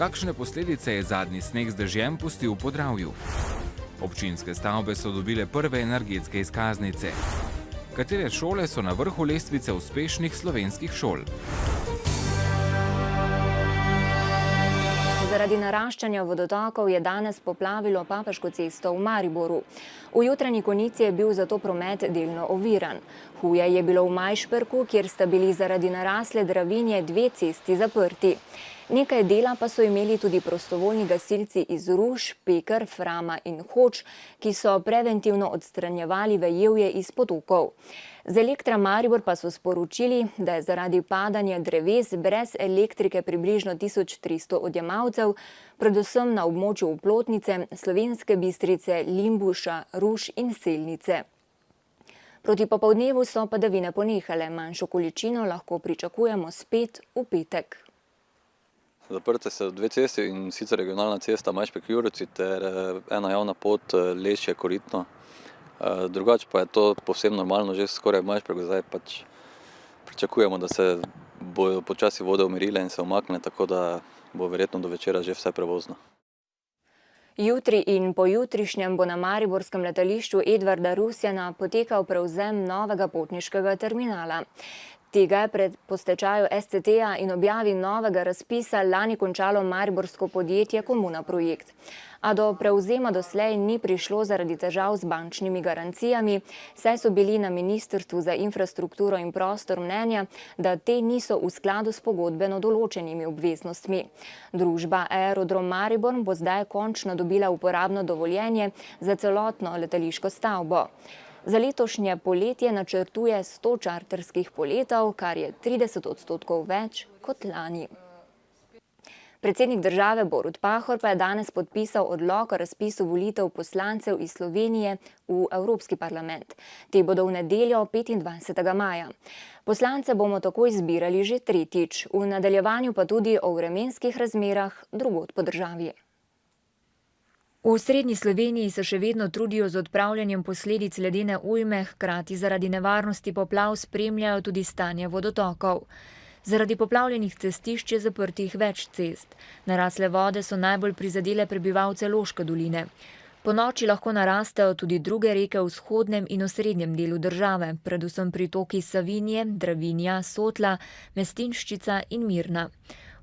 Kakšne posledice je zadnji sneg z dežjem pustil v Podravju? Občinske stavbe so dobile prve energetske izkaznice. Katere šole so na vrhu lestvice uspešnih slovenskih šol? Zaradi naraščanja vodotokov je danes poplavilo Papežko cesto v Mariboru. V jutranji konici je bil zato promet delno oviran. Huje je bilo v Majšperku, kjer sta bili zaradi narasle dravinje 2 cesti zaprti. Nekaj dela pa so imeli tudi prostovoljni gasilci iz Ruš, Peker, Frama in Hoč, ki so preventivno odstranjevali vejevje iz potokov. Z Elektra Maribor pa so sporočili, da je zaradi padanja dreves brez elektrike približno 1300 odjemalcev, predvsem na območju Oplotnice, Slovenske Bistrice, Limbuša, Ruš in Selnice. Proti popoldnevu so padavine ponehale, manjšo količino lahko pričakujemo spet v petek. Zaprte so 2 cesti, in sicer regionalna cesta Majšperk-Jurovci ter ena javna pot Lešje-Koritno. Drugače pa je to povsem normalno, že skoraj v Majšperku, zdaj pač pričakujemo, da se bojo počasi vode umirile in se umakne, tako da bo verjetno do večera že vse prevozno. Jutri in pojutrišnjem bo na mariborskem letališču Edvarda Rusjana potekal prevzem novega potniškega terminala. Tega je po stečaju SCT-ja in objavi novega razpisa lani končalo mariborsko podjetje Komuna Projekt. A do prevzema doslej ni prišlo zaradi težav z bančnimi garancijami, saj so bili na Ministrstvu za infrastrukturo in prostor mnenja, da te niso v skladu s pogodbeno določenimi obveznostmi. Družba Aerodrom Maribor bo zdaj končno dobila uporabno dovoljenje za celotno letališko stavbo. Za letošnje poletje načrtuje 100 čarterskih poletov, kar je 30% več kot lani. Predsednik države Borut Pahor pa je danes podpisal odlok o razpisu volitev poslancev iz Slovenije v Evropski parlament. Te bodo v nedeljo 25. maja. Poslance bomo tako izbirali že tretjič, v nadaljevanju pa tudi o vremenskih razmerah drugod po državi. V srednji Sloveniji se še vedno trudijo z odpravljanjem posledic ledene ujme, hkrati zaradi nevarnosti poplav spremljajo tudi stanje vodotokov. Zaradi poplavljenih cestišč je zaprtih več cest. Narasle vode so najbolj prizadele prebivalce Loške doline. Ponoči lahko narastejo tudi druge reke v vzhodnem in osrednjem delu države, predvsem pritoki Savinje, Dravinja, Sotla, Mestinščica in Mirna.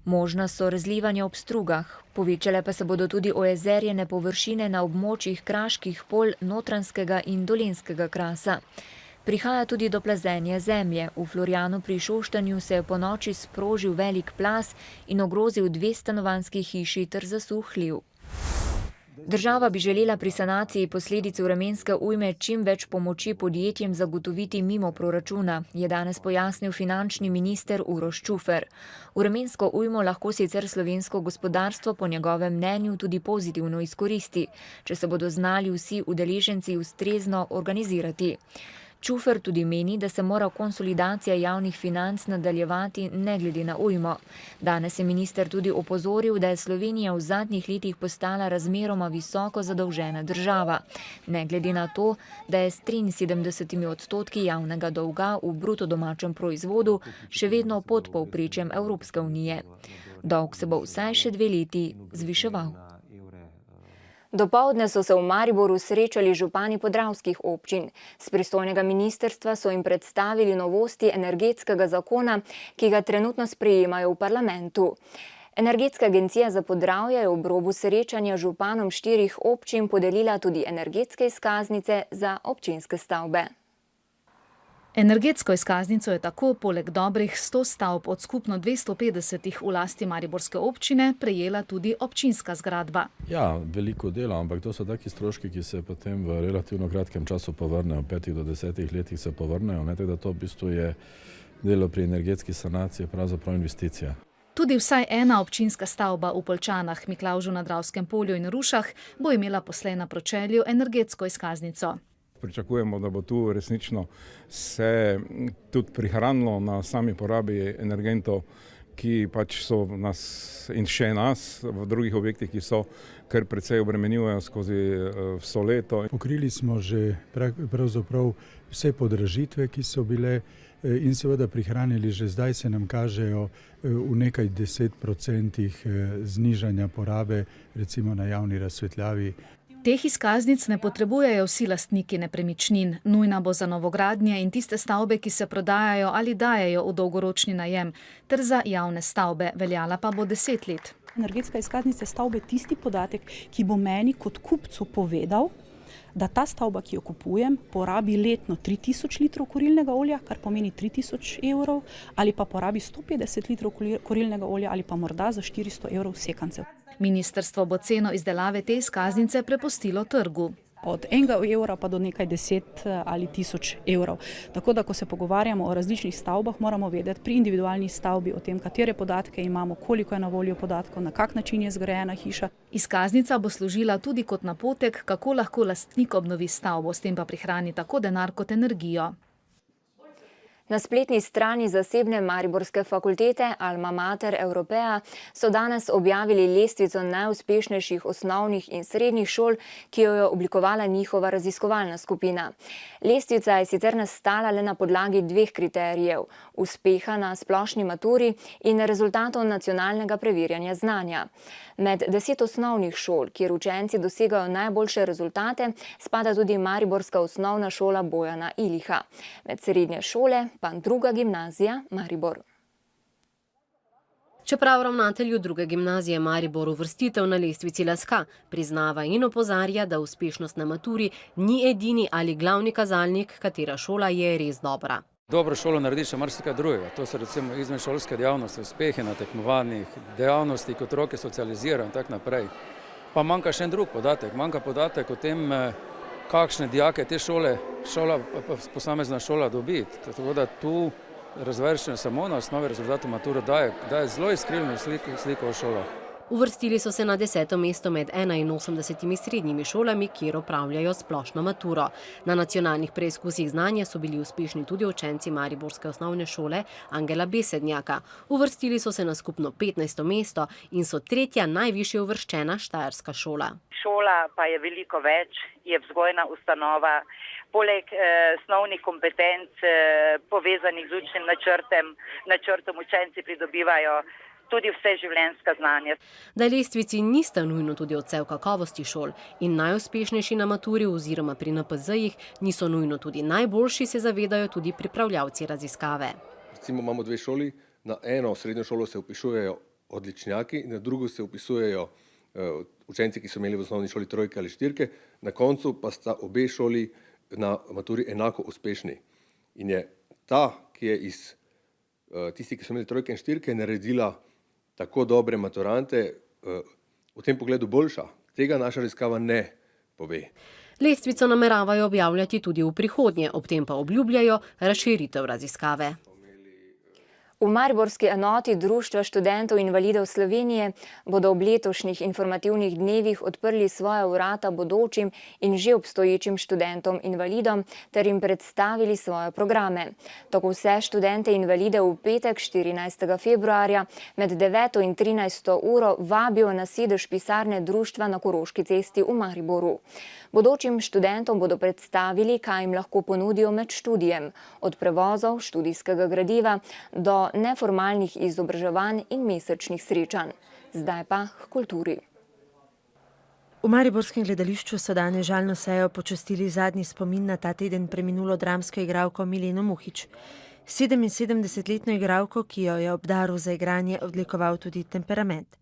Možna so razlivanja ob strugah. Povečale pa se bodo tudi ojezerjene površine na območjih kraških polj Notranjskega in Dolenjskega krasa. Prihaja tudi do plazenja zemlje. V Florjanu pri Šoštanju se je ponoči sprožil velik plaz in ogrozil 2 stanovanjski hiši ter zasuh hlev. Država bi želela pri sanaciji posledic vremenske ujme čim več pomoči podjetjem zagotoviti mimo proračuna, je danes pojasnil finančni minister Uroš Čufer. Vremensko ujmo lahko sicer slovensko gospodarstvo po njegovem mnenju tudi pozitivno izkoristi, če se bodo znali vsi udeleženci ustrezno organizirati. Čufer tudi meni, da se mora konsolidacija javnih financ nadaljevati ne glede na ujmo. Danes je minister tudi opozoril, da je Slovenija v zadnjih letih postala razmeroma visoko zadolžena država. Ne glede na to, da je s 73% javnega dolga v bruto domačem proizvodu še vedno pod povprečjem Evropske unije. Dolg se bo vsaj še 2 leti zviševal. Dopoldne so se v Mariboru srečali župani podravskih občin. Z pristojnega ministrstva so jim predstavili novosti energetskega zakona, ki ga trenutno sprejemajo v parlamentu. Energetska agencija za Podravje je ob robu srečanja županom 4 občin podelila tudi energetske izkaznice za občinske stavbe. Energetsko izkaznico je tako poleg dobrih 100 stavb od skupno 250 v lasti mariborske občine prejela tudi občinska zgradba. Ja, veliko dela, ampak to so taki stroški, ki se potem v relativno kratkem času povrnejo, 5 do 10 letih se povrnejo, tako da to v bistvu je delo pri energetski sanaciji, pravzaprav investicija. Tudi vsaj ena občinska stavba v Poljčanah, Miklavžu na Dravskem polju in Rušah bo imela poslej na pročelju energetsko izkaznico. Pričakujemo, da bo tu resnično se tudi prihranilo na sami porabi energentov, ki pač so nas in še nas v drugih objektih, ki so kar precej obremenjujejo skozi vso leto. Pokrili smo že pravzaprav vse podražitve, ki so bile in seveda prihranili. Že zdaj se nam kažejo v nekaj 10% znižanja porabe, recimo na javni razsvetljavi. Teh izkaznic ne potrebujejo vsi lastniki nepremičnin. Nujna bo za novogradnje in tiste stavbe, ki se prodajajo ali dajejo v dolgoročni najem, ter za javne stavbe, veljala pa bo 10 let. Energetska izkaznica stavbe je tisti podatek, ki bo meni kot kupcu povedal, da ta stavba, ki jo kupujem, porabi letno 3000 litrov kurilnega olja, kar pomeni 3000 evrov, ali pa porabi 150 litrov kurilnega olja ali pa morda za 400 evrov sekancev. Ministrstvo bo ceno izdelave te izkaznice prepustilo trgu. Od 1 evra pa do nekaj 10 ali 1000 evrov. Tako da, ko se pogovarjamo o različnih stavbah, moramo vedeti pri individualni stavbi o tem, katere podatke imamo, koliko je na voljo podatkov, na kak način je zgrajena hiša. Izkaznica bo služila tudi kot napotek, kako lahko lastnik obnovi stavbo, s tem pa prihrani tako denar kot energijo. Na spletni strani zasebne mariborske fakultete Alma Mater Europea so danes objavili lestvico najuspešnejših osnovnih in srednjih šol, ki jo je oblikovala njihova raziskovalna skupina. Lestvica je sicer nastala le na podlagi 2 kriterijev: uspeha na splošni maturi in rezultatov nacionalnega preverjanja znanja. Med 10 osnovnih šol, kjer učenci dosegajo najboljše rezultate, spada tudi mariborska osnovna šola Bojana Iliha. Med srednje šole pa druga gimnazija Maribor. Čeprav ravnatelju druge gimnazije Maribor uvrstitev na lestvici laska, priznava in opozarja, da uspešnost na maturi ni edini ali glavni kazalnik, katera šola je res dobra. Dobro šolo naredi še marsikaj drugega. To so recimo izvenšolske dejavnosti, uspehe na tekmovanjih, dejavnosti, kot otroke socializirajo in tako naprej. Pa manjka še en drug podatek. Manjka podatek o tem, kakšne dijake te posamezna šola dobi. Tako da tu razvrščanje samo na osnovi rezultatov mature daje zelo iskrivljeno sliko o šolah. Uvrstili so se na 10. mesto med 81 srednjimi šolami, kjer opravljajo splošno maturo. Na nacionalnih preizkusih znanja so bili uspešni tudi učenci mariborske osnovne šole Angela Besednjaka. Uvrstili so se na skupno 15. mesto in so 3. najvišje uvrščena štajerska šola. Šola pa je veliko več, je vzgojna ustanova. Poleg osnovnih kompetenc povezanih z učnim načrtom učenci pridobivajo tudi vse življenjska znanja. Da lestvici nista nujno tudi odsev kakovosti šol in najuspešnejši na maturi oziroma pri NPZ-jih niso nujno tudi najboljši, se zavedajo tudi pripravljavci raziskave. Recimo imamo 2 šoli, na eno srednjo šolo se vpisujejo odličnjaki, na drugo se vpisujejo učenci, ki so imeli v osnovni šoli 3 ali 4, na koncu pa sta obe šoli na maturi enako uspešni. In je ta, ki je iz tisti, ki so imeli 3 in 4, naredila tako dobre maturante, v tem pogledu boljša. Tega naša raziskava ne pove. Lestvico nameravajo objavljati tudi v prihodnje, ob tem pa obljubljajo razširitev raziskave. V mariborski enoti Društva študentov invalidov Slovenije bodo ob letošnjih informativnih dnevih odprli svoja vrata bodočim in že obstoječim študentom invalidom ter jim predstavili svoje programe. Tako vse študente invalide v petek 14. februarja med 9. in 13. uro vabijo na sedež pisarne društva na Koroški cesti v Mariboru. Bodočim študentom bodo predstavili, kaj jim lahko ponudijo med študijem, od prevozov, študijskega gradiva do neformalnih izobraževanj in mesečnih srečanj. Zdaj pa k kulturi. V mariborskem gledališču so danes žalno sejo počastili zadnji spomin na ta teden preminulo dramsko igralko Mileno Muhič. 77-letno igralko, ki jo je ob daru za igranje odlikoval tudi temperament.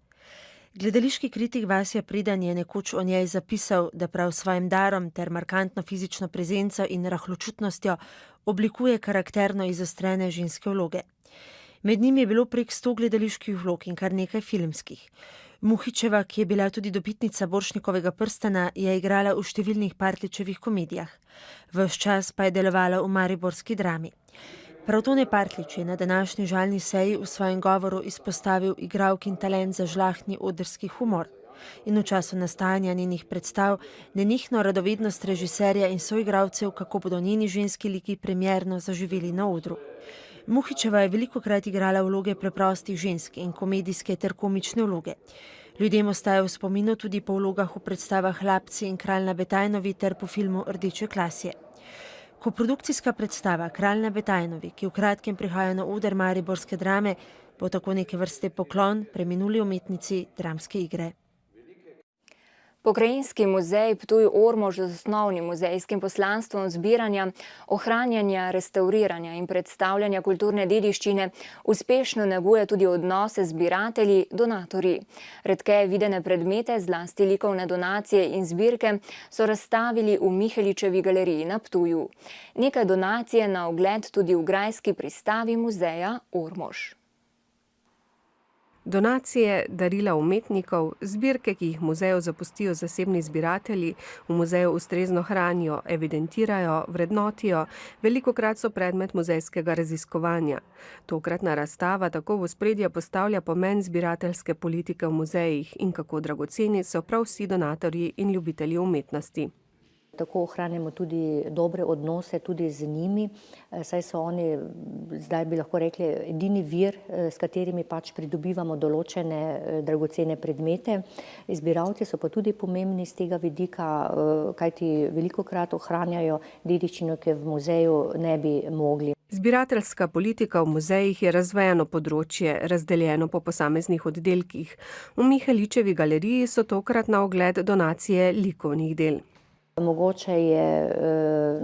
Gledališki kritik Vasja Pridan je nekoč o njej zapisal, da prav svojim darom ter markantno fizično prezenco in rahločutnostjo oblikuje karakterno izostrene ženske vloge. Med njimi je bilo prek 100 gledaliških vlog in kar nekaj filmskih. Muhičeva, ki je bila tudi dobitnica Borštnikovega prstana, je igrala v številnih Partljičevih komedijah. Ves čas pa je delovala v mariborski drami. Prav Tone Partljič je na današnji žalni seji v svojem govoru izpostavil igralkin talent za žlahtni odrski humor in v času nastajanja njenih predstav nenehno radovednost režiserja in soigralcev, kako bodo njeni ženski liki premierno zaživeli na odru. Muhičeva je velikokrat igrala vloge preprostih žensk in komedijske ter komične vloge. Ljudem ostaja v spominu tudi po vlogah v predstavah Hlapci in Kralj na Betajnovi ter po filmu Rdeče klasje. Koprodukcijska predstava Kralj na Betajnovi, ki v kratkem prihaja na oder mariborske drame, bo tako neke vrste poklon preminuli umetnici dramske igre. Pokrajinski muzej Ptuj-Ormož z osnovnim muzejskim poslanstvom zbiranja, ohranjanja, restauriranja in predstavljanja kulturne dediščine uspešno neguje tudi odnose z zbiratelji, donatorji. Redkeje videne predmete, zlasti likovne donacije in zbirke, so razstavili v Miheličevi galeriji na Ptuju. Nekaj donacije na ogled tudi v grajski pristavi muzeja Ormož. Donacije, darila umetnikov, zbirke, ki jih muzeju zapustijo zasebni zbiratelji, v muzeju ustrezno hranijo, evidentirajo, vrednotijo, velikokrat so predmet muzejskega raziskovanja. Tokratna razstava tako v ospredje postavlja pomen zbirateljske politike v muzejih in kako dragoceni so prav vsi donatorji in ljubitelji umetnosti. Tako ohranjamo tudi dobre odnose tudi z njimi, saj so oni, zdaj bi lahko rekli, edini vir, s katerimi pač pridobivamo določene dragocene predmete. Zbiralci so pa tudi pomembni z tega vidika, kajti velikokrat ohranjajo dediščino, ki v muzeju ne bi mogli. Zbirateljska politika v muzejih je razvejano področje, razdeljeno po posameznih oddelkih. V Miheličevi galeriji so tokrat na ogled donacije likovnih del. Mogoče je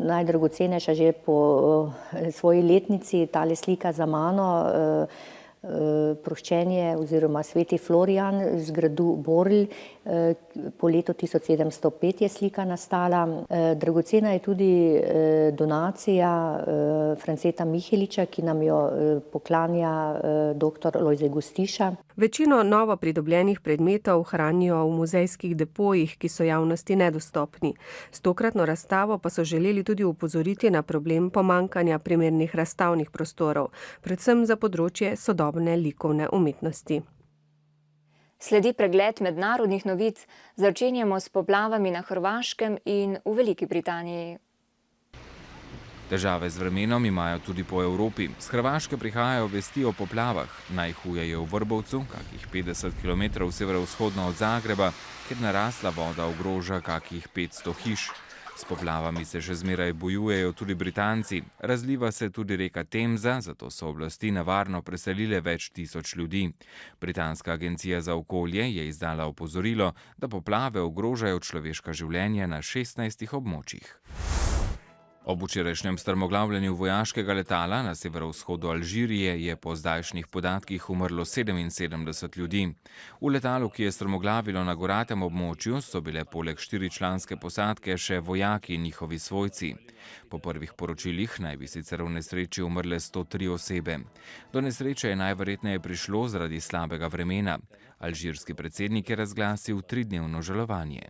najdragocenejša že po svoji letnici tale slika za mano, Proščenje oziroma Sveti Florijan z gradu Borlj, po letu 1705 je slika nastala. Dragocena je tudi donacija Franceta Miheliča, ki nam jo poklanja dr. Lojze Gostiša. Večino novo pridobljenih predmetov hranijo v muzejskih depojih, ki so javnosti nedostopni. S tokratno razstavo pa so želeli tudi upozoriti na problem pomankanja primernih razstavnih prostorov, predvsem za področje sodobne likovne umetnosti. Sledi pregled mednarodnih novic. Začenjamo s poplavami na Hrvaškem in v Veliki Britaniji. Težave z vremenom imajo tudi po Evropi. Z Hrvaške prihajajo vesti o poplavah. Najhuje je v Vrbovcu, kakih 50 km severovzhodno od Zagreba, kjer narasla voda ogroža kakih 500 hiš. S poplavami se še zmeraj bojujejo tudi Britanci. Razliva se tudi reka Temza, zato so oblasti nevarno preselile več tisoč ljudi. Britanska agencija za okolje je izdala opozorilo, da poplave ogrožajo človeška življenja na 16 območjih. Ob včerajšnjem strmoglavljanju vojaškega letala na severovzhodu Alžirije je po zdajšnjih podatkih umrlo 77 ljudi. V letalu, ki je strmoglavilo na goratem območju, so bile poleg 4-članske posadke še vojaki in njihovi svojci. Po prvih poročilih naj bi sicer v nesreči umrle 103 osebe. Do nesreče je najverjetneje prišlo zaradi slabega vremena. Alžirski predsednik je razglasil 3-dnevno žalovanje.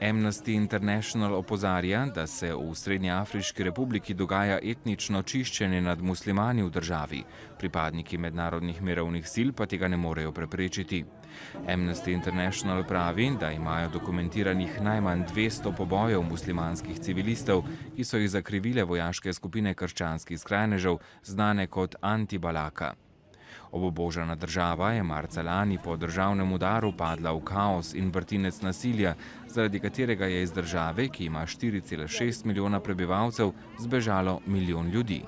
Amnesty International opozarja, da se v Srednjeafriški republiki dogaja etnično čiščenje nad muslimani v državi. Pripadniki mednarodnih mirovnih sil pa tega ne morejo preprečiti. Amnesty International pravi, da imajo dokumentiranih najmanj 200 pobojev muslimanskih civilistov, ki so jih zakrivile vojaške skupine krščanskih skrajnežev, znane kot Anti-Balaka. Obubožana država je marca lani po državnem udaru padla v kaos in vrtinec nasilja, zaradi katerega je iz države, ki ima 4,6 milijona prebivalcev, zbežalo milijon ljudi.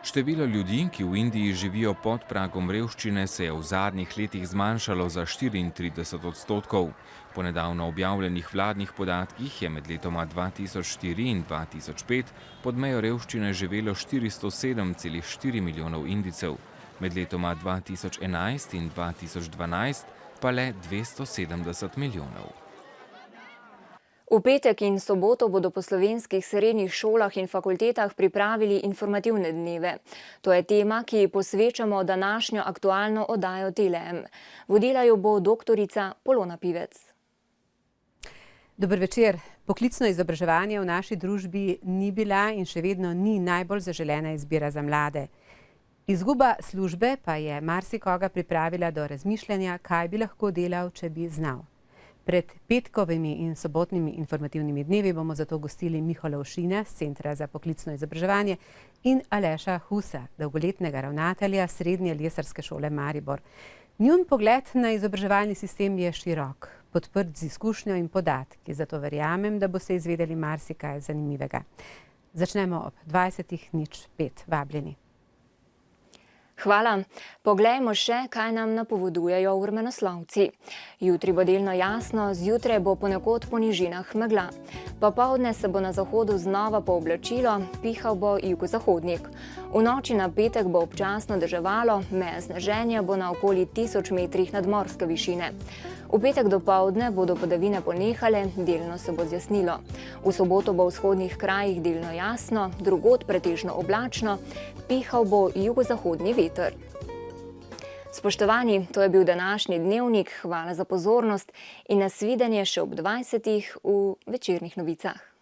Število ljudi, ki v Indiji živijo pod pragom revščine, se je v zadnjih letih zmanjšalo za 34%. Po nedavno objavljenih vladnih podatkih je med letoma 2004 in 2005 pod mejo revščine živelo 407,4 milijonov Indijcev. Med letoma 2011 in 2012 pa le 270 milijonov. V petek in soboto bodo po slovenskih srednjih šolah in fakultetah pripravili informativne dneve. To je tema, ki ji posvečamo današnjo aktualno oddajo Tele-M. Vodila jo bo doktorica Polona Pivec. Dober večer. Poklicno izobraževanje v naši družbi ni bila in še vedno ni najbolj zaželena izbira za mlade. Izguba službe pa je marsikoga pripravila do razmišljanja, kaj bi lahko delal, če bi znal. Pred petkovimi in sobotnimi informativnimi dnevi bomo zato gostili Miho Lovšina z Centra za poklicno izobraževanje in Aleša Husa, dolgoletnega ravnatelja Srednje lesarske šole Maribor. Njun pogled na izobraževalni sistem je širok. podprt z izkušnjo in podatki, zato verjamem, da boste izvedeli marsikaj zanimivega. Začnemo ob 20:05. Vabljeni. Hvala. Poglejmo še, kaj nam napovedujejo vremenoslovci. Jutri bo delno jasno, zjutraj bo ponekod po nižinah megla. Popoldne se bo na zahodu znova pooblačilo, pihal bo jugozahodnik. V noči na petek bo občasno deževalo, meja sneženja bo na okoli 1000 metrih nadmorske višine. V petek dopoldne bodo padavine ponehale, delno se bo zjasnilo. V soboto bo v vzhodnih krajih delno jasno, drugod pretežno oblačno, pihal bo jugozahodni veter. Spoštovani, to je bil današnji dnevnik. Hvala za pozornost in nasvidenje še ob 20:00 v večernih novicah.